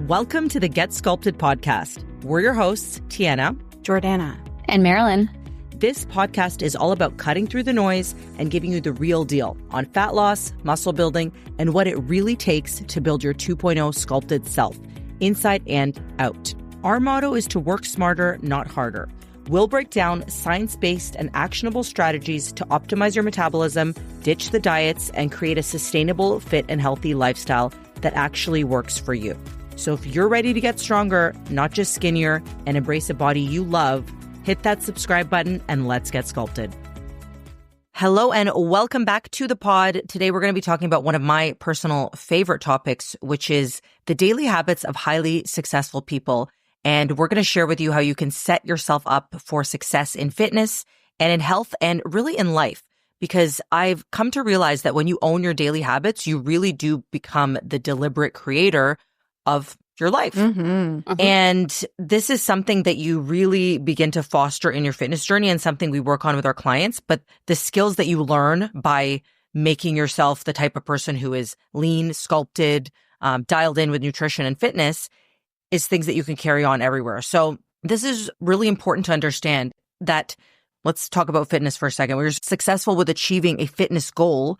Welcome to the Get Sculpted podcast. We're your hosts, Tiana, Jordana, and Marilyn. This podcast is all about cutting through the noise and giving you the real deal on fat loss, muscle building, and what it really takes to build your 2.0 sculpted self, inside and out. Our motto is to work smarter, not harder. We'll break down science-based and actionable strategies to optimize your metabolism, ditch the diets, and create a sustainable, fit, and healthy lifestyle that actually works for you. So if you're ready to get stronger, not just skinnier, and embrace a body you love, hit that subscribe button and let's get sculpted. Hello and welcome back to the pod. Today we're going to be talking about one of my personal favorite topics, which is the daily habits of highly successful people. And we're going to share with you how you can set yourself up for success in fitness and in health and really in life. Because I've come to realize that when you own your daily habits, you really do become the deliberate creator of your life. And this is something that you really begin to foster in your fitness journey and something we work on with our clients. But the skills that you learn by making yourself the type of person who is lean, sculpted, dialed in with nutrition and fitness is things that you can carry on everywhere. So this is really important to understand that. Let's talk about fitness for a second. When you're successful with achieving a fitness goal,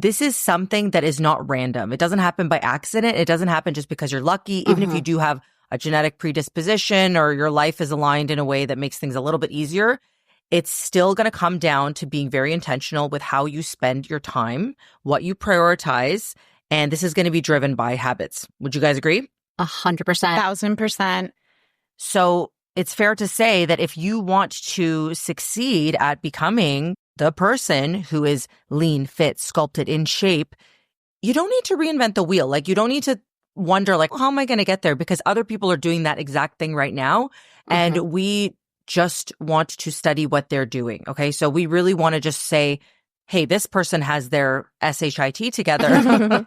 this is something that is not random. It doesn't happen by accident. It doesn't happen just because you're lucky. Even if you do have a genetic predisposition or your life is aligned in a way that makes things a little bit easier, it's still going to come down to being very intentional with how you spend your time, what you prioritize, and this is going to be driven by habits. Would you guys agree? 100%. 1000%. So it's fair to say that if you want to succeed at becoming the person who is lean, fit, sculpted, in shape, you don't need to reinvent the wheel. Like, you don't need to wonder, like, how am I going to get there? Because other people are doing that exact thing right now. And we just want to study what they're doing. Okay. So we really want to just say, hey, this person has their SHIT together.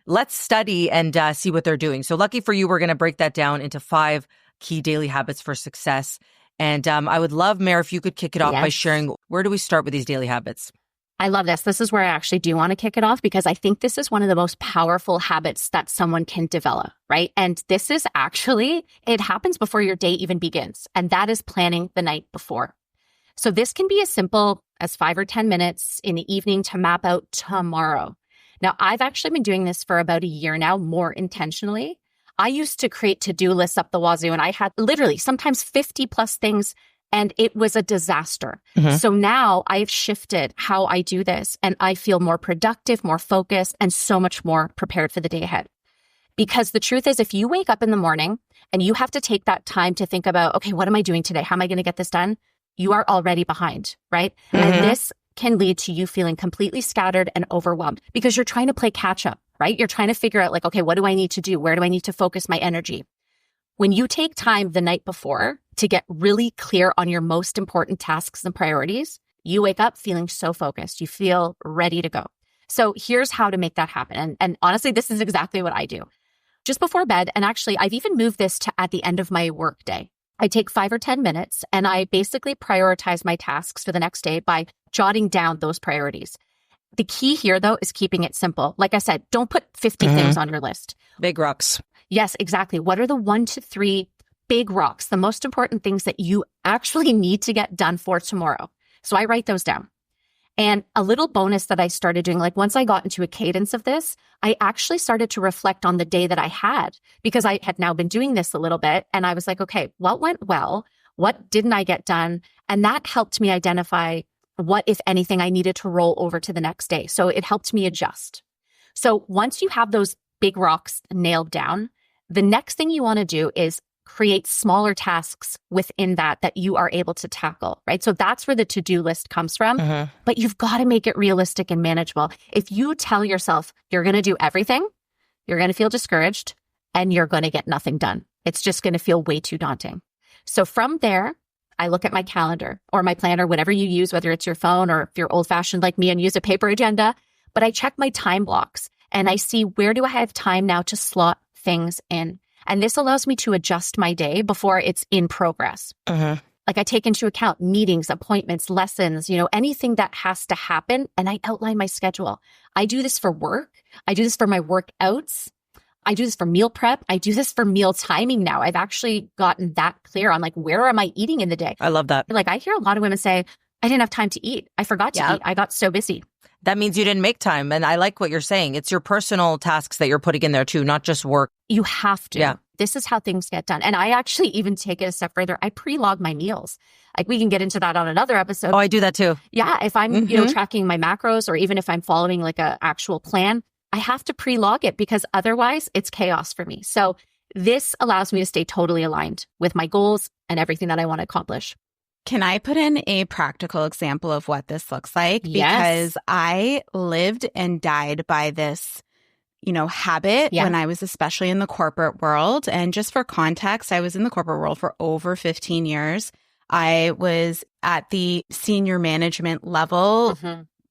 Let's study and see what they're doing. So lucky for you, we're going to break that down into 5 key daily habits for success. And I would love, Mare, if you could kick it off by sharing, where do we start with these daily habits? I love this. This is where I actually do want to kick it off because I think this is one of the most powerful habits that someone can develop, right? And this is actually, it happens before your day even begins. And that is planning the night before. So this can be as simple as 5 or 10 minutes in the evening to map out tomorrow. Now, I've actually been doing this for about a year now, more intentionally. I used to create to-do lists up the wazoo, and I had literally sometimes 50 plus things, and it was a disaster. So now I've shifted how I do this, and I feel more productive, more focused, and so much more prepared for the day ahead. Because the truth is, if you wake up in the morning and you have to take that time to think about, okay, what am I doing today? How am I going to get this done? You are already behind, right? And this can lead to you feeling completely scattered and overwhelmed because you're trying to play catch up. Right? You're trying to figure out, like, okay, what do I need to do? Where do I need to focus my energy? When you take time the night before to get really clear on your most important tasks and priorities, you wake up feeling so focused. You feel ready to go. So here's how to make that happen. And honestly, this is exactly what I do. Just before bed, and actually, I've even moved this to at the end of my work day. I take 5 or 10 minutes and I basically prioritize my tasks for the next day by jotting down those priorities. The key here, though, is keeping it simple. Like I said, don't put 50 things on your list. Big rocks. Yes, exactly. What are the 1 to 3 big rocks, the most important things that you actually need to get done for tomorrow? So I write those down. And a little bonus that I started doing, like once I got into a cadence of this, I actually started to reflect on the day that I had because I had now been doing this a little bit. And I was like, okay, what went well? What didn't I get done? And that helped me identify what, if anything, I needed to roll over to the next day. So it helped me adjust. So once you have those big rocks nailed down, the next thing you want to do is create smaller tasks within that you are able to tackle, right? So that's where the to-do list comes from. But you've got to make it realistic and manageable. If you tell yourself you're going to do everything, you're going to feel discouraged and you're going to get nothing done. It's just going to feel way too daunting. So from there, I look at my calendar or my planner, whatever you use, whether it's your phone or if you're old-fashioned like me and use a paper agenda, but I check my time blocks and I see where do I have time now to slot things in. And this allows me to adjust my day before it's in progress. Like I take into account meetings, appointments, lessons, anything that has to happen. And I outline my schedule. I do this for work. I do this for my workouts. I do this for meal prep. I do this for meal timing now. I've actually gotten that clear on like, where am I eating in the day? I love that. Like I hear a lot of women say, I didn't have time to eat. I forgot to eat. I got so busy. That means you didn't make time. And I like what you're saying. It's your personal tasks that you're putting in there too, not just work. You have to. Yeah. This is how things get done. And I actually even take it a step further. I pre-log my meals. Like we can get into that on another episode. Oh, I do that too. Yeah. If I'm, tracking my macros or even if I'm following like a actual plan, I have to pre-log it because otherwise it's chaos for me. So this allows me to stay totally aligned with my goals and everything that I want to accomplish. Can I put in a practical example of what this looks like? Yes. Because I lived and died by this, habit when I was especially in the corporate world. And just for context, I was in the corporate world for over 15 years. I was at the senior management level,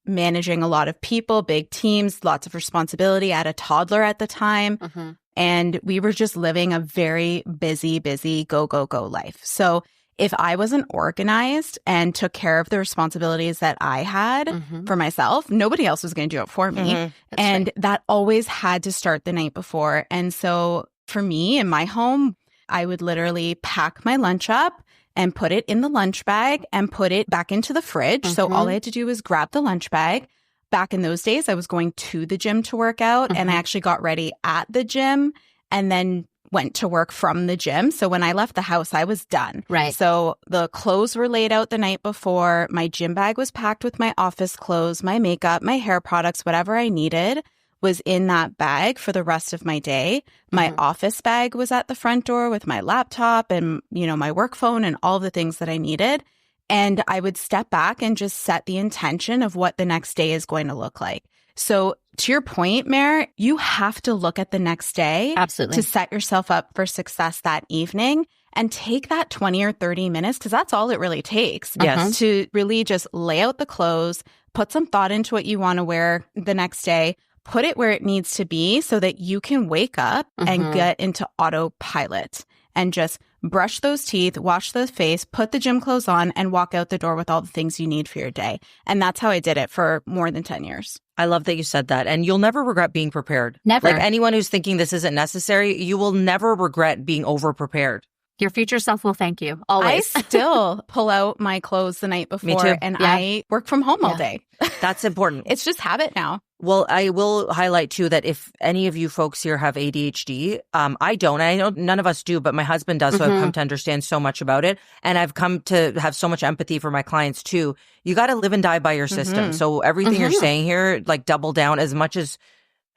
managing a lot of people, big teams, lots of responsibility. I had a toddler at the time. And we were just living a very busy, go, go, go life. So if I wasn't organized and took care of the responsibilities that I had for myself, nobody else was going to do it for me. And that always had to start the night before. And so for me in my home, I would literally pack my lunch up and put it in the lunch bag and put it back into the fridge. So all I had to do was grab the lunch bag. Back in those days, I was going to the gym to work out and I actually got ready at the gym and then went to work from the gym. So when I left the house, I was done. Right. So the clothes were laid out the night before. My gym bag was packed with my office clothes, my makeup, my hair products, whatever I needed was in that bag for the rest of my day. My office bag was at the front door with my laptop and, my work phone and all the things that I needed. And I would step back and just set the intention of what the next day is going to look like. So to your point, Mare, you have to look at the next day. Absolutely. To set yourself up for success that evening and take that 20 or 30 minutes because that's all it really takes. Yes. To really just lay out the clothes, put some thought into what you want to wear the next day, put it where it needs to be so that you can wake up and get into autopilot and just brush those teeth, wash the face, put the gym clothes on, and walk out the door with all the things you need for your day. And that's how I did it for more than 10 years. I love that you said that. And you'll never regret being prepared. Never. Like anyone who's thinking this isn't necessary, you will never regret being over-prepared. Your future self will thank you, always. I still pull out my clothes the night before. Me too. And I work from home all day. That's important. It's just habit now. Well, I will highlight too that if any of you folks here have ADHD, I don't. I know none of us do, but my husband does. So I've come to understand so much about it. And I've come to have so much empathy for my clients too. You got to live and die by your system. So everything you're saying here, like double down as much as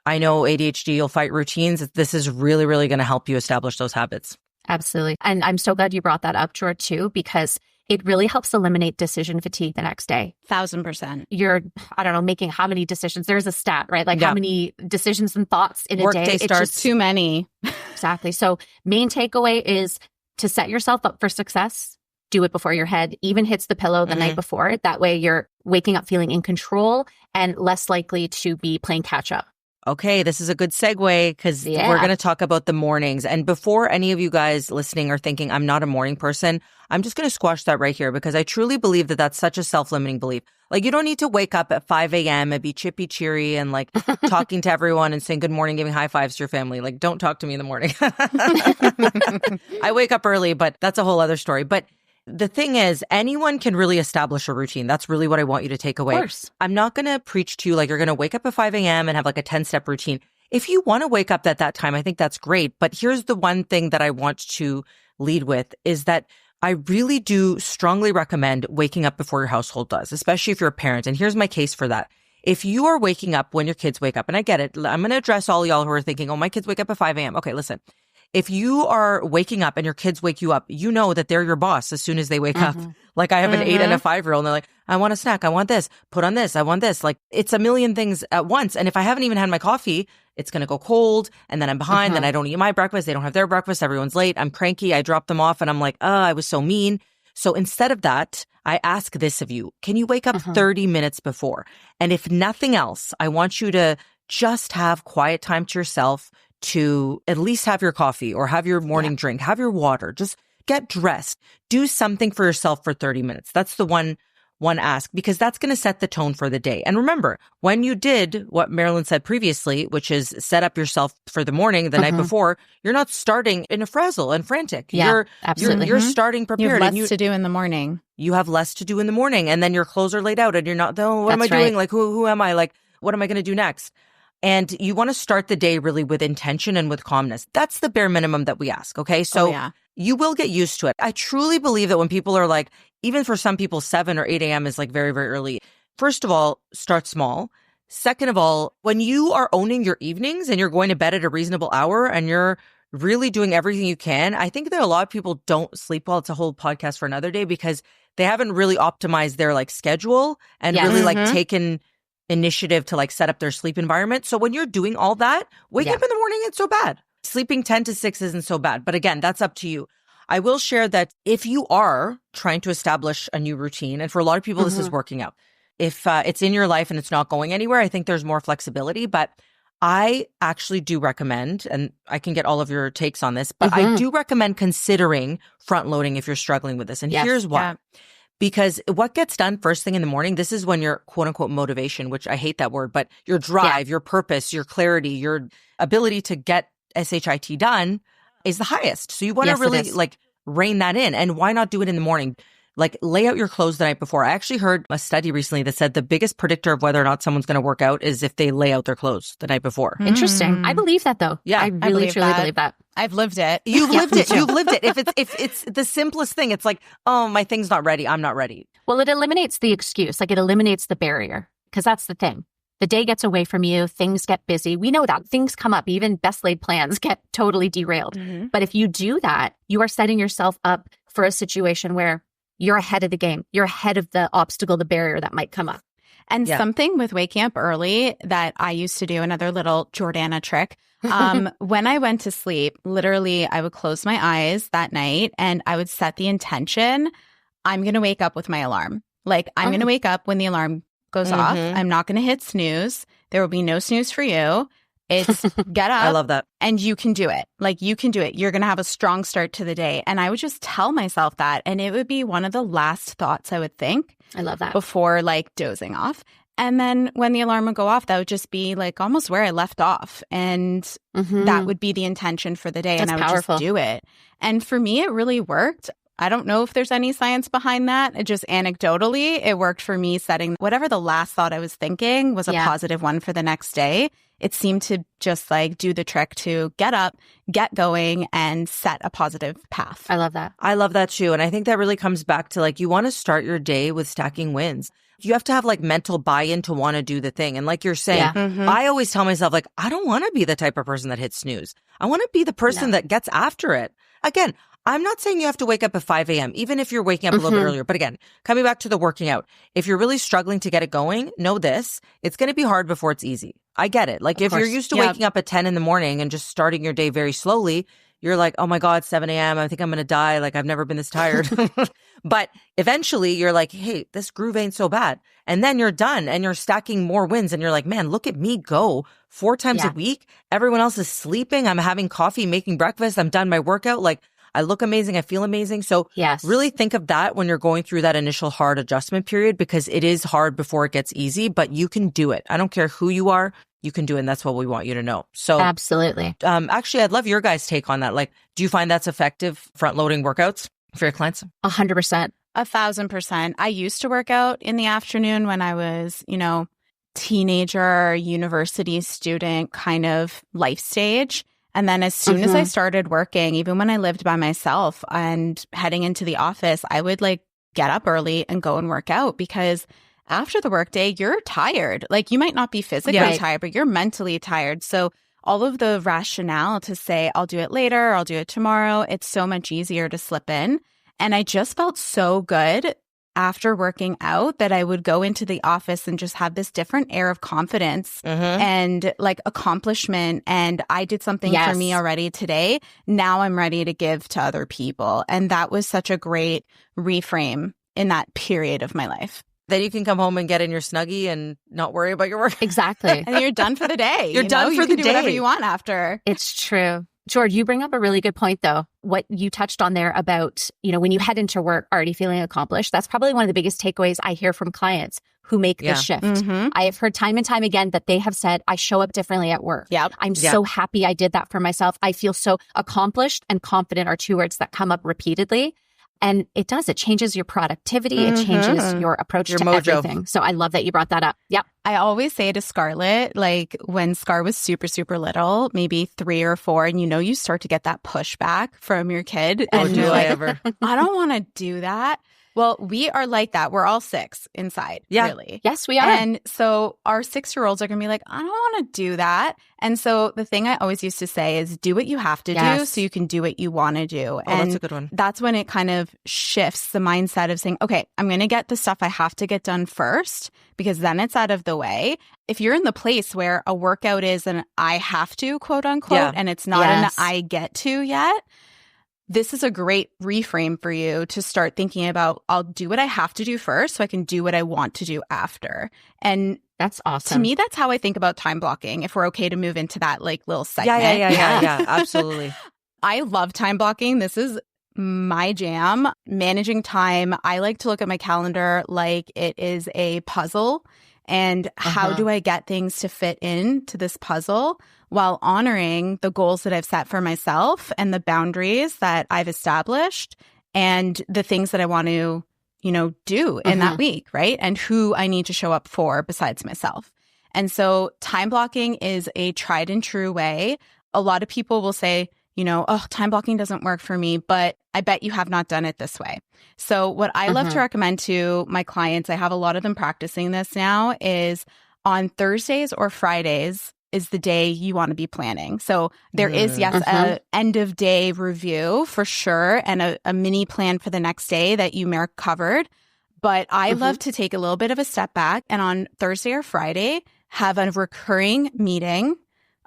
I know ADHD, you'll fight routines. This is really, really going to help you establish those habits. Absolutely. And I'm so glad you brought that up, Jor, too, because it really helps eliminate decision fatigue the next day. 1,000%. You're, making how many decisions? There's a stat, right? Like how many decisions and thoughts in a day. Workday starts. Too many. Exactly. So main takeaway is to set yourself up for success. Do it before your head even hits the pillow the night before. That way you're waking up feeling in control and less likely to be playing catch up. Okay, this is a good segue because we're going to talk about the mornings. And before any of you guys listening are thinking, I'm not a morning person, I'm just going to squash that right here because I truly believe that that's such a self-limiting belief. Like you don't need to wake up at 5 a.m. and be chippy cheery and like talking to everyone and saying good morning, giving high fives to your family. Like don't talk to me in the morning. I wake up early, but that's a whole other story. But the thing is, anyone can really establish a routine. That's really what I want you to take away. Of course. I'm not going to preach to you like you're going to wake up at 5 a.m. and have like a 10-step routine. If you want to wake up at that time, I think that's great. But here's the one thing that I want to lead with is that I really do strongly recommend waking up before your household does, especially if you're a parent. And here's my case for that. If you are waking up when your kids wake up, and I get it, I'm going to address all y'all who are thinking, oh, my kids wake up at 5 a.m. Okay, listen. If you are waking up and your kids wake you up, you know that they're your boss as soon as they wake up. Like I have an 8 and a 5-year-old and they're like, I want a snack. I want this. Put on this. I want this. Like it's a million things at once. And if I haven't even had my coffee, it's going to go cold and then I'm behind. Then I don't eat my breakfast. They don't have their breakfast. Everyone's late. I'm cranky. I drop them off and I'm like, I was so mean. So instead of that, I ask this of you. Can you wake up 30 minutes before? And if nothing else, I want you to just have quiet time to yourself to at least have your coffee or have your morning drink, have your water, just get dressed, do something for yourself for 30 minutes. That's the one one ask, because that's going to set the tone for the day. And remember, when you did what Marilyn said previously, which is set up yourself for the morning, the night before, you're not starting in a frazzle and frantic. Yeah, absolutely. You're starting prepared. You have less to do in the morning. You have less to do in the morning. And then your clothes are laid out and you're not, oh, what am I doing? Like, who am I? Like, what am I going to do next? And you want to start the day really with intention and with calmness. That's the bare minimum that we ask. Okay. So you will get used to it. I truly believe that when people are like, even for some people, 7 or 8 a.m. is like very, very early. First of all, start small. Second of all, when you are owning your evenings and you're going to bed at a reasonable hour and you're really doing everything you can, I think that a lot of people don't sleep well. It's a whole podcast for another day because they haven't really optimized their like schedule and really like taken initiative to like set up their sleep environment. So when you're doing all that, wake up in the morning, it's so bad. Sleeping 10 to 6 isn't so bad. But again, that's up to you. I will share that if you are trying to establish a new routine, and for a lot of people, this is working out. If it's in your life and it's not going anywhere, I think there's more flexibility. But I actually do recommend, and I can get all of your takes on this, but I do recommend considering front loading if you're struggling with this. And here's why. Yeah. Because what gets done first thing in the morning, this is when your quote unquote motivation, which I hate that word, but your drive, your purpose, your clarity, your ability to get SHIT done is the highest. So you want to really like rein that in. And why not do it in the morning? Like lay out your clothes the night before. I actually heard a study recently that said the biggest predictor of whether or not someone's going to work out is if they lay out their clothes the night before. Interesting. I believe that though. Yeah. I really, truly believe that. I've lived it. You've lived it. You've lived it. If it's the simplest thing, it's like, oh, my thing's not ready. I'm not ready. Well, it eliminates the excuse. Like it eliminates the barrier because that's the thing. The day gets away from you. Things get busy. We know that. Things come up. Even best laid plans get totally derailed. But if you do that, you are setting yourself up for a situation where you're ahead of the game. You're ahead of the obstacle, the barrier that might come up. And something with waking up early that I used to do, another little Jordana trick. When I went to sleep, literally, I would close my eyes that night and I would set the intention, I'm going to wake up with my alarm. Like, I'm going to wake up when the alarm goes off. I'm not going to hit snooze. There will be no snooze for you. It's get up. I love that. And you can do it. Like, you can do it. You're going to have a strong start to the day. And I would just tell myself that. And it would be one of the last thoughts I would think. I love that. Before like dozing off. And then when the alarm would go off, that would just be like almost where I left off. And that would be the intention for the day. That's and I would powerful. just do it. And for me, it really worked. I don't know if there's any science behind that. It just anecdotally, it worked for me setting whatever the last thought I was thinking was a positive one for the next day. It seemed to just like do the trick to get up, get going, and set a positive path. I love that. I love that too. And I think that really comes back to like, you want to start your day with stacking wins. You have to have like mental buy-in to want to do the thing. And like you're saying, I always tell myself like, I don't want to be the type of person that hits snooze. I want to be the person that gets after it. Again, I'm not saying you have to wake up at 5 a.m., even if you're waking up a little bit earlier. But again, coming back to the working out, if you're really struggling to get it going, know this, it's going to be hard before it's easy. I get it. Like if you're used to waking up at 10 in the morning and just starting your day very slowly, you're like, oh my God, 7 a.m. I think I'm going to die. Like I've never been this tired. But eventually you're like, hey, this groove ain't so bad. And then you're done and you're stacking more wins. And you're like, man, look at me go 4 times a week. Everyone else is sleeping. I'm having coffee, making breakfast. I'm done my workout. Like I look amazing. I feel amazing. So really think of that when you're going through that initial hard adjustment period, because it is hard before it gets easy, but you can do it. I don't care who you are. You can do it. And that's what we want you to know. So absolutely. Actually, I'd love your guys' take on that. Like, do you find that's effective front loading workouts for your clients? 100%. 1,000%. I used to work out in the afternoon when I was, teenager, university student kind of life stage. And then as soon as I started working, even when I lived by myself and heading into the office, I would like get up early and go and work out because after the workday, you're tired. Like you might not be physically tired, but you're mentally tired. So all of the rationale to say, I'll do it later, I'll do it tomorrow, it's so much easier to slip in. And I just felt so good after working out that I would go into the office and just have this different air of confidence and like accomplishment. And I did something for me already today. Now I'm ready to give to other people. And that was such a great reframe in that period of my life. Then you can come home and get in your Snuggie and not worry about your work. Exactly. And you're done for the day. You're done for the day. You can do whatever you want after. It's true. George, you bring up a really good point, though. What you touched on there about, when you head into work already feeling accomplished, that's probably one of the biggest takeaways I hear from clients who make this shift. I have heard time and time again that they have said, I show up differently at work. I'm so happy I did that for myself. I feel so accomplished and confident are two words that come up repeatedly. And it changes your productivity. It changes your approach to everything. So I love that you brought that up. Yep. I always say to Scarlett, like when Scar was super, super little, maybe 3 or 4, and you start to get that pushback from your kid. And you're like, I don't want to do that. Well, we are like that. We're all 6 inside, really. Yes, we are. And so our 6-year-olds are going to be like, I don't want to do that. And so the thing I always used to say is do what you have to do so you can do what you want to do. And that's a good one. That's when it kind of shifts the mindset of saying, okay, I'm going to get the stuff I have to get done first because then it's out of the way. If you're in the place where a workout is an I have to, quote unquote, and it's not an I get to yet, this is a great reframe for you to start thinking about, I'll do what I have to do first so I can do what I want to do after. And that's awesome. To me, that's how I think about time blocking, if we're okay to move into that like little segment. Yeah, absolutely. I love time blocking. This is my jam. Managing time, I like to look at my calendar like it is a puzzle. And how do I get things to fit into this puzzle while honoring the goals that I've set for myself and the boundaries that I've established and the things that I want to, do in that week, right? And who I need to show up for besides myself. And so time blocking is a tried and true way. A lot of people will say, time blocking doesn't work for me, but I bet you have not done it this way. So what I love to recommend to my clients, I have a lot of them practicing this now, is on Thursdays or Fridays is the day you want to be planning. So there is, a end of day review for sure and a mini plan for the next day that you may have covered. But I love to take a little bit of a step back and on Thursday or Friday, have a recurring meeting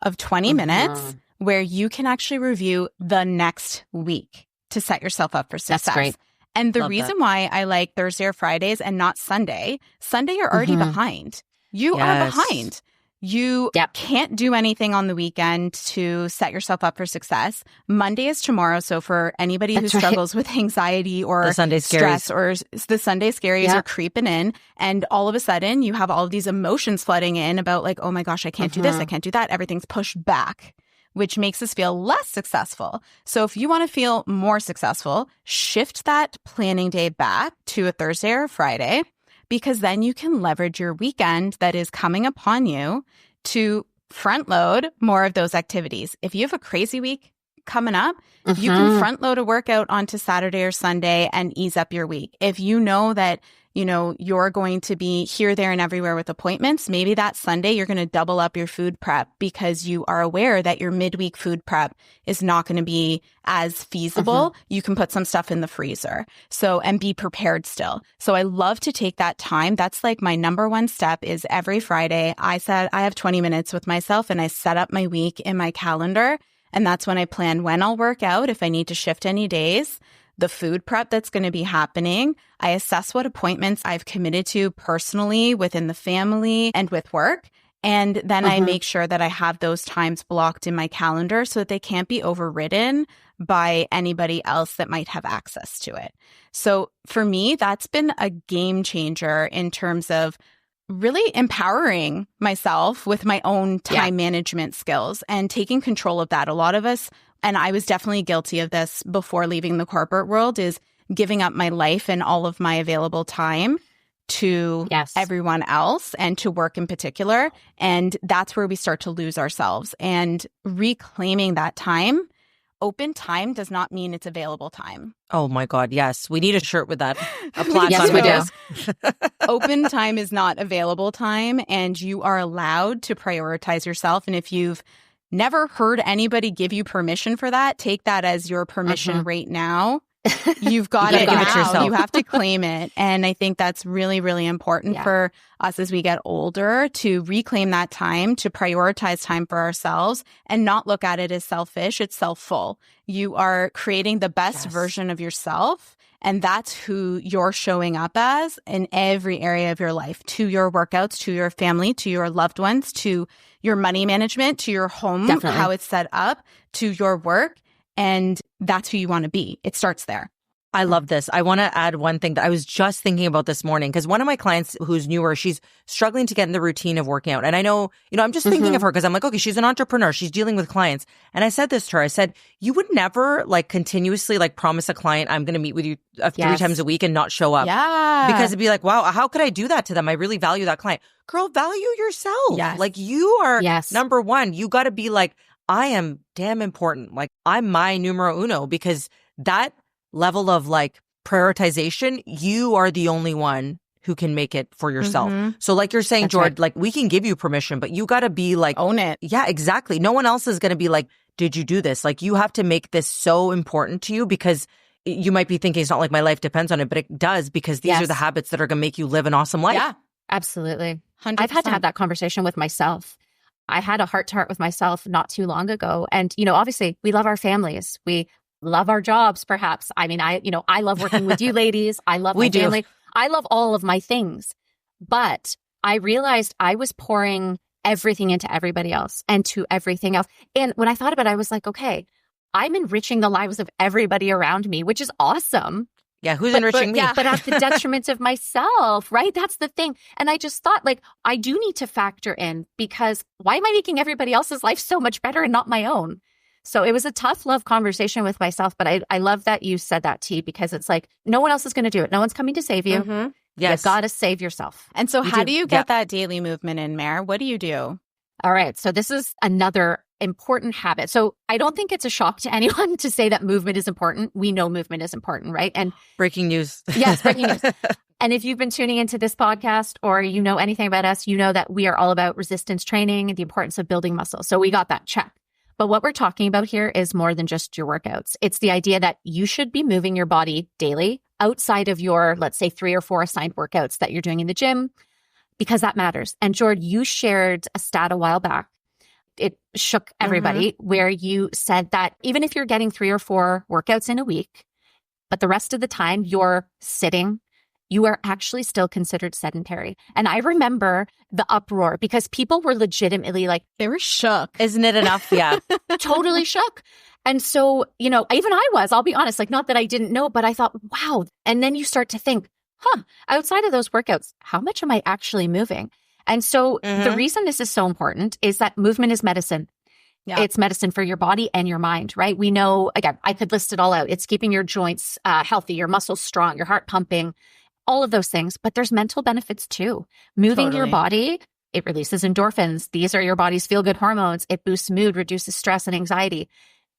of 20 minutes where you can actually review the next week to set yourself up for success. That's great. And the reason why I like Thursday or Fridays and not Sunday, you're already behind. You are behind. You can't do anything on the weekend to set yourself up for success. Monday is tomorrow. So for anybody who struggles with anxiety or stress or the Sunday scaries are creeping in, and all of a sudden you have all of these emotions flooding in about like, oh my gosh, I can't do this, I can't do that. Everything's pushed back, which makes us feel less successful. So if you want to feel more successful, shift that planning day back to a Thursday or a Friday, because then you can leverage your weekend that is coming upon you to front load more of those activities. If you have a crazy week coming up, you can front load a workout onto Saturday or Sunday and ease up your week. If you know that you're going to be here, there, and everywhere with appointments, maybe that Sunday you're going to double up your food prep because you are aware that your midweek food prep is not going to be as feasible. You can put some stuff in the freezer. So, and be prepared still. So I love to take that time. That's like my number one step is every Friday, I said I have 20 minutes with myself and I set up my week in my calendar. And that's when I plan when I'll work out, if I need to shift any days, the food prep that's going to be happening. I assess what appointments I've committed to personally within the family and with work. And then I make sure that I have those times blocked in my calendar so that they can't be overridden by anybody else that might have access to it. So for me, that's been a game changer in terms of really empowering myself with my own time management skills and taking control of that. A lot of us, and I was definitely guilty of this before leaving the corporate world, is giving up my life and all of my available time to everyone else and to work in particular. And that's where we start to lose ourselves. And reclaiming that time. Open time does not mean it's available time. Oh my God, yes. We need a shirt with that. A plaque yes, on we the desk. Open time is not available time, and you are allowed to prioritize yourself. And if you've never heard anybody give you permission for that, take that as your permission right now. You've got it now. You have to claim it. And I think that's really, really important for us as we get older to reclaim that time, to prioritize time for ourselves and not look at it as selfish. It's self-full. You are creating the best version of yourself. And that's who you're showing up as in every area of your life, to your workouts, to your family, to your loved ones, to your money management, to your home, Definitely. how it's set up, to your work. And that's who you want to be. It starts there. I love this. I want to add one thing that I was just thinking about this morning, because one of my clients who's newer, she's struggling to get in the routine of working out. And I know, I'm just thinking of her because I'm like, okay, she's an entrepreneur. She's dealing with clients. And I said this to her. I said, you would never continuously promise a client, I'm going to meet with you 3 times a week and not show up. Yeah. Because it'd be like, wow, how could I do that to them? I really value that client. Girl, value yourself. Yes. You are number one. You got to be like, I am damn important. I'm my numero uno, because that level of prioritization, you are the only one who can make it for yourself. So you're saying, Jord, we can give you permission, but you got to be own it. Yeah, exactly. No one else is going to be like, did you do this? You have to make this so important to you, because you might be thinking it's not like my life depends on it, but it does, because these are the habits that are going to make you live an awesome life. Yeah, absolutely. 100%. I've had to have that conversation with myself. I had a heart-to-heart with myself not too long ago. And, obviously we love our families. We love our jobs, perhaps. I mean, I love working with you ladies. I love my family. I love all of my things. But I realized I was pouring everything into everybody else and to everything else. And when I thought about it, I was like, okay, I'm enriching the lives of everybody around me, which is awesome. Yeah, who's enriching me? Yeah, but at the detriment of myself, right? That's the thing. And I just thought, I do need to factor in, because why am I making everybody else's life so much better and not my own? So it was a tough love conversation with myself, but I love that you said that, T, because it's no one else is going to do it. No one's coming to save you. Mm-hmm. Yes. You got to save yourself. And so how do you get that daily movement in, Mare? What do you do? All right. So this is another important habit. So I don't think it's a shock to anyone to say that movement is important. We know movement is important, right? And breaking news. Yes, breaking news. And if you've been tuning into this podcast, or you know anything about us, you know that we are all about resistance training and the importance of building muscle. So we got that check. But what we're talking about here is more than just your workouts. It's the idea that you should be moving your body daily outside of your, let's say, 3 or 4 assigned workouts that you're doing in the gym, because that matters. And Jord, you shared a stat a while back. It shook everybody, where you said that even if you're getting 3 or 4 workouts in a week, but the rest of the time you're sitting, you are actually still considered sedentary. And I remember the uproar, because people were legitimately they were shook. Isn't it enough? Yeah. Totally shook. And so, even I was, I'll be honest, not that I didn't know, but I thought, wow. And then you start to think, outside of those workouts, how much am I actually moving? And so the reason this is so important is that movement is medicine. Yeah. It's medicine for your body and your mind, right? We know, again, I could list it all out. It's keeping your joints healthy, your muscles strong, your heart pumping, all of those things. But there's mental benefits too. Moving your body, it releases endorphins. These are your body's feel-good hormones. It boosts mood, reduces stress and anxiety.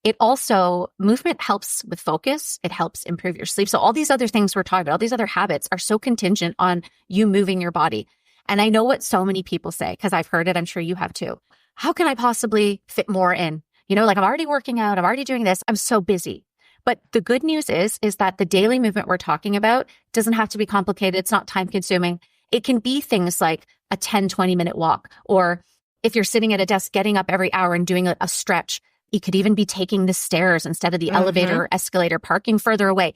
It also, movement helps with focus. It helps improve your sleep. So all these other things we're talking about, all these other habits are so contingent on you moving your body. And I know what so many people say, because I've heard it. I'm sure you have too. How can I possibly fit more in? I'm already working out. I'm already doing this. I'm so busy. But the good news is that the daily movement we're talking about doesn't have to be complicated. It's not time consuming. It can be things like a 10, 20-minute walk, or if you're sitting at a desk, getting up every hour and doing a stretch. You could even be taking the stairs instead of the elevator or escalator, parking further away,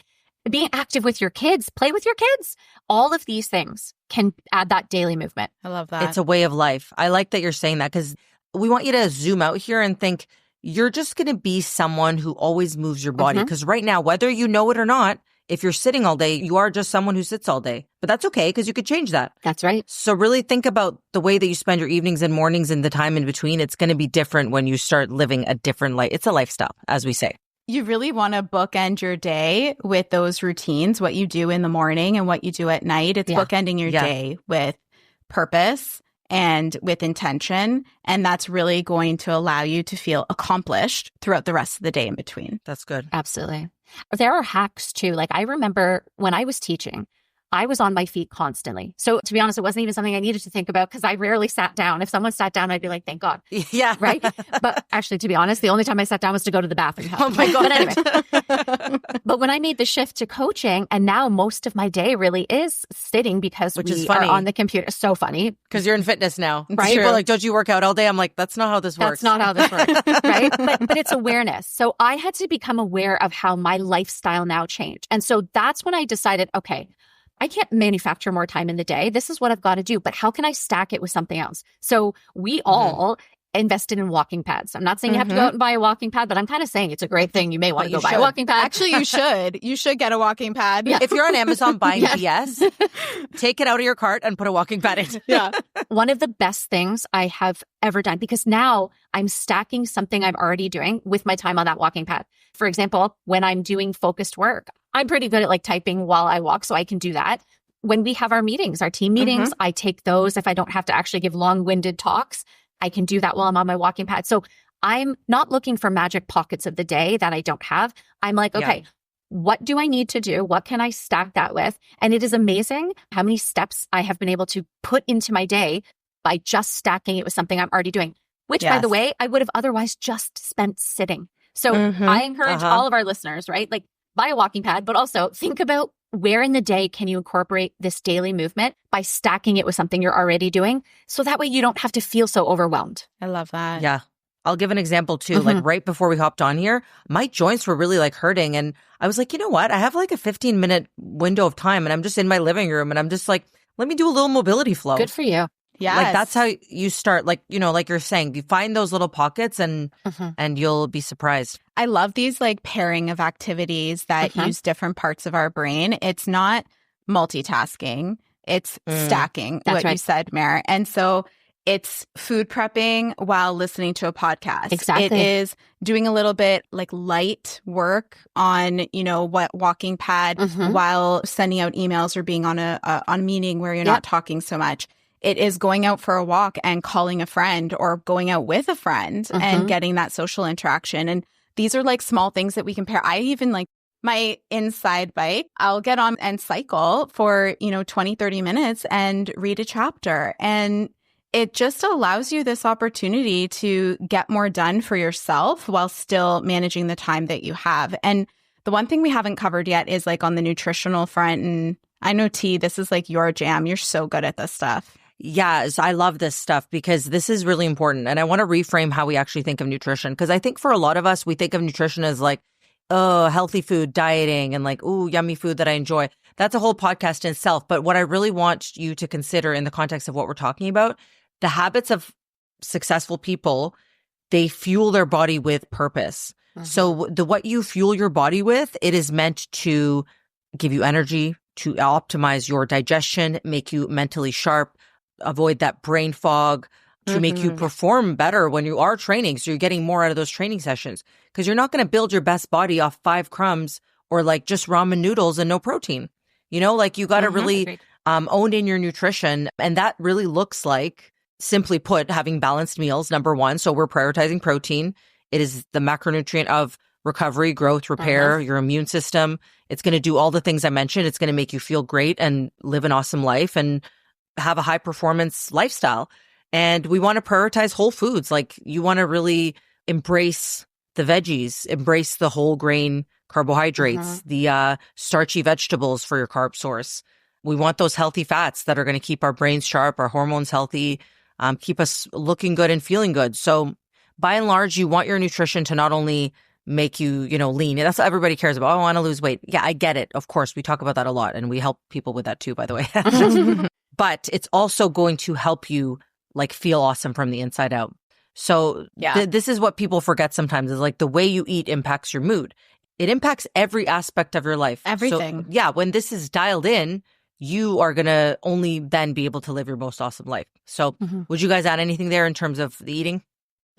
being active with your kids, play with your kids. All of these things can add that daily movement. I love that. It's a way of life. I like that you're saying that, because we want you to zoom out here and think you're just going to be someone who always moves your body. Because right now, whether you know it or not, if you're sitting all day, you are just someone who sits all day. But that's okay, because you could change that. That's right. So really think about the way that you spend your evenings and mornings and the time in between. It's going to be different when you start living a different life. It's a lifestyle, as we say. You really want to bookend your day with those routines, what you do in the morning and what you do at night. It's bookending your day with purpose and with intention. And that's really going to allow you to feel accomplished throughout the rest of the day in between. That's good. Absolutely. There are hacks too. I remember when I was teaching, I was on my feet constantly. So to be honest, it wasn't even something I needed to think about because I rarely sat down. If someone sat down, I'd be like, thank God. Yeah. Right. But actually, to be honest, the only time I sat down was to go to the bathroom. Oh my God. But anyway, but when I made the shift to coaching, and now most of my day really is sitting because we are on the computer. So funny. Because you're in fitness now. Right. People are like, don't you work out all day? I'm like, that's not how this works. That's not how this works. Right. But it's awareness. So I had to become aware of how my lifestyle now changed. And so that's when I decided, okay, I can't manufacture more time in the day. This is what I've got to do. But how can I stack it with something else? So we all invested in walking pads. I'm not saying you have to go out and buy a walking pad, but I'm kind of saying it's a great thing. You may want to go buy a walking pad. Actually, you should. You should get a walking pad. Yeah. If you're on Amazon buying BS, take it out of your cart and put a walking pad in. Yeah. One of the best things I have ever done, because now I'm stacking something I'm already doing with my time on that walking pad. For example, when I'm doing focused work, I'm pretty good at like typing while I walk, so I can do that. When we have our meetings, our team meetings, I take those. If I don't have to actually give long-winded talks, I can do that while I'm on my walking pad. So I'm not looking for magic pockets of the day that I don't have. I'm like, okay, what do I need to do? What can I stack that with? And it is amazing how many steps I have been able to put into my day by just stacking it with something I'm already doing, which by the way, I would have otherwise just spent sitting. So I encourage all of our listeners, right? Like buy a walking pad, but also think about where in the day can you incorporate this daily movement by stacking it with something you're already doing. So that way you don't have to feel so overwhelmed. I love that. Yeah. I'll give an example too. Like right before we hopped on here, my joints were really like hurting. And I was like, you know what? I have like a 15-minute window of time and I'm just in my living room and I'm just like, let me do a little mobility flow. Good for you. Yeah. Like that's how you start. Like, you know, like you're saying, you find those little pockets and you'll be surprised. I love these like pairing of activities that use different parts of our brain. It's not multitasking. It's stacking, That's what you said, Mare. And so it's food prepping while listening to a podcast. Exactly. It is doing a little bit like light work on, you know, what walking pad while sending out emails or being on a meeting where you're not talking so much. It is going out for a walk and calling a friend or going out with a friend and getting that social interaction. And these are like small things that we can pair. I even like my inside bike, I'll get on and cycle for, 20, 30 minutes and read a chapter. And it just allows you this opportunity to get more done for yourself while still managing the time that you have. And the one thing we haven't covered yet is like on the nutritional front. And I know, T, this is like your jam. You're so good at this stuff. Yes, I love this stuff because this is really important. And I want to reframe how we actually think of nutrition. Because I think for a lot of us, we think of nutrition as like, oh, healthy food, dieting, and like, ooh, yummy food that I enjoy. That's a whole podcast in itself. But what I really want you to consider in the context of what we're talking about, the habits of successful people, they fuel their body with purpose. So what you fuel your body with, it is meant to give you energy, to optimize your digestion, make you mentally sharp, avoid that brain fog, to make you perform better when you are training. So you're getting more out of those training sessions because you're not going to build your best body off 5 crumbs or like just ramen noodles and no protein. You know, like you got to really own in your nutrition. And that really looks like, simply put, having balanced meals, number one. So we're prioritizing protein. It is the macronutrient of recovery, growth, repair, your immune system. It's going to do all the things I mentioned. It's going to make you feel great and live an awesome life and have a high performance lifestyle. And we want to prioritize whole foods. Like you want to really embrace the veggies, embrace the whole grain carbohydrates, the starchy vegetables for your carb source. We want those healthy fats that are going to keep our brains sharp, our hormones healthy, keep us looking good and feeling good. So by and large, you want your nutrition to not only make you, lean. That's what everybody cares about. Oh, I want to lose weight. Yeah, I get it. Of course, we talk about that a lot and we help people with that too, by the way. But it's also going to help you like feel awesome from the inside out. So this is what people forget sometimes is like the way you eat impacts your mood. It impacts every aspect of your life. Everything. So, when this is dialed in, you are going to only then be able to live your most awesome life. So would you guys add anything there in terms of the eating?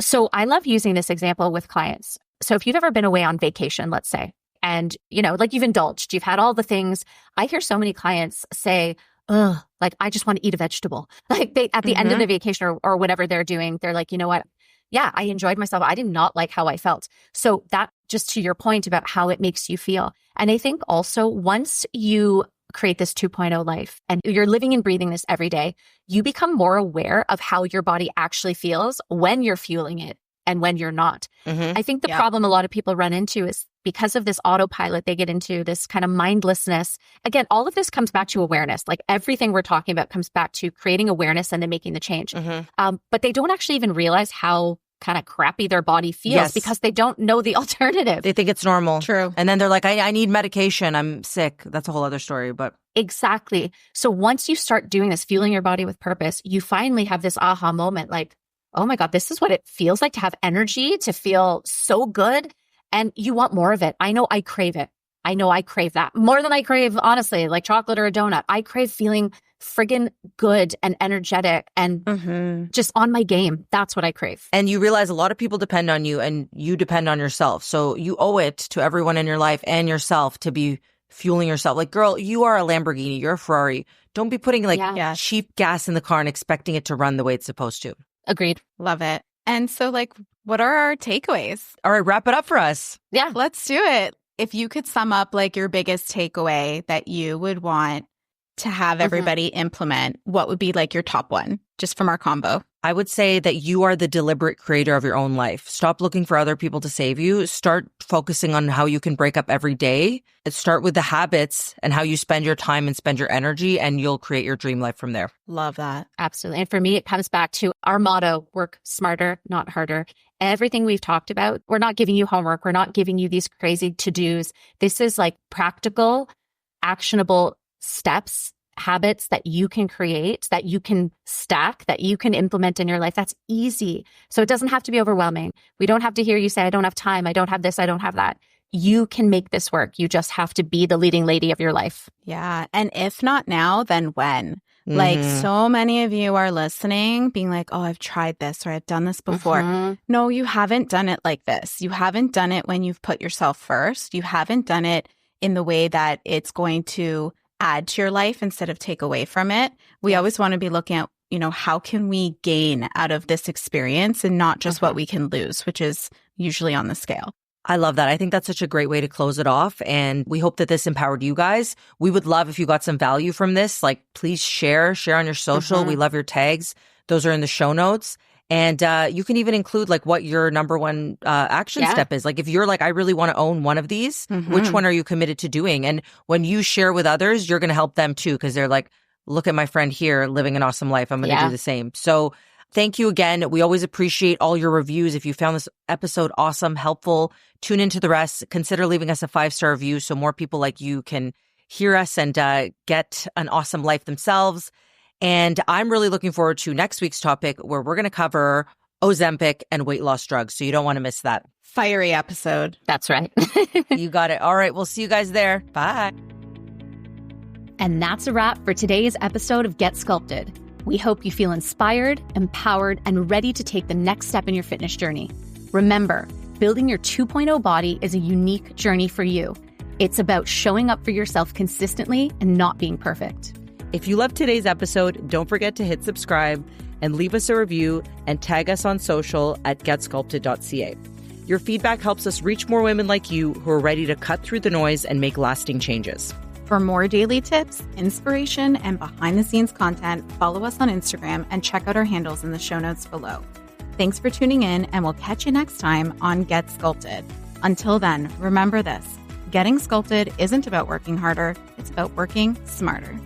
So I love using this example with clients. So if you've ever been away on vacation, let's say, and, like you've indulged, you've had all the things. I hear so many clients say, like, I just want to eat a vegetable. Like they, at the end of the vacation or whatever they're doing, they're like, you know what? Yeah, I enjoyed myself. I did not like how I felt. So that just to your point about how it makes you feel. And I think also once you create this 2.0 life and you're living and breathing this every day, you become more aware of how your body actually feels when you're fueling it and when you're not. I think the problem a lot of people run into is because of this autopilot, they get into this kind of mindlessness. Again, all of this comes back to awareness. Like everything we're talking about comes back to creating awareness and then making the change. But they don't actually even realize how kind of crappy their body feels because they don't know the alternative. They think it's normal. True. And then they're like, I need medication. I'm sick. That's a whole other story. But exactly. So once you start doing this, fueling your body with purpose, you finally have this aha moment like, oh my God, this is what it feels like to have energy, to feel so good. And you want more of it. I know I crave it. I know I crave that more than I crave, honestly, like chocolate or a donut. I crave feeling friggin' good and energetic and just on my game. That's what I crave. And you realize a lot of people depend on you and you depend on yourself. So you owe it to everyone in your life and yourself to be fueling yourself. Like, girl, you are a Lamborghini. You're a Ferrari. Don't be putting cheap gas in the car and expecting it to run the way it's supposed to. Agreed. Love it. And so like, what are our takeaways? All right, wrap it up for us. Yeah. Let's do it. If you could sum up like your biggest takeaway that you would want to have everybody implement, what would be like your top one just from our combo? I would say that you are the deliberate creator of your own life. Stop looking for other people to save you. Start focusing on how you can break up every day. Start with the habits and how you spend your time and spend your energy, and you'll create your dream life from there. Love that. Absolutely. And for me, it comes back to our motto, work smarter, not harder. Everything we've talked about, we're not giving you homework. We're not giving you these crazy to-dos. This is like practical, actionable steps, habits that you can create, that you can stack, that you can implement in your life. That's easy. So it doesn't have to be overwhelming. We don't have to hear you say, I don't have time. I don't have this. I don't have that. You can make this work. You just have to be the leading lady of your life. Yeah. And if not now, then when? Like so many of you are listening, being like, oh, I've tried this or I've done this before. No, you haven't done it like this. You haven't done it when you've put yourself first. You haven't done it in the way that it's going to add to your life instead of take away from it. We always want to be looking at, how can we gain out of this experience and not just what we can lose, which is usually on the scale. I love that. I think that's such a great way to close it off. And we hope that this empowered you guys. We would love if you got some value from this. Like, please share on your social. We love your tags. Those are in the show notes. And you can even include like what your number one action step is. Like if you're like, I really want to own one of these, which one are you committed to doing? And when you share with others, you're going to help them too, because they're like, look at my friend here living an awesome life. I'm going to do the same. So thank you again. We always appreciate all your reviews. If you found this episode awesome, helpful, tune into the rest. Consider leaving us a 5-star review so more people like you can hear us and get an awesome life themselves. And I'm really looking forward to next week's topic where we're going to cover Ozempic and weight loss drugs. So you don't want to miss that. Fiery episode. That's right. You got it. All right. We'll see you guys there. Bye. And that's a wrap for today's episode of Get Sculpted. We hope you feel inspired, empowered, and ready to take the next step in your fitness journey. Remember, building your 2.0 body is a unique journey for you. It's about showing up for yourself consistently and not being perfect. If you loved today's episode, don't forget to hit subscribe and leave us a review and tag us on social at getsculpted.ca. Your feedback helps us reach more women like you who are ready to cut through the noise and make lasting changes. For more daily tips, inspiration, and behind-the-scenes content, follow us on Instagram and check out our handles in the show notes below. Thanks for tuning in, and we'll catch you next time on Get Sculpted. Until then, remember this: getting sculpted isn't about working harder, it's about working smarter.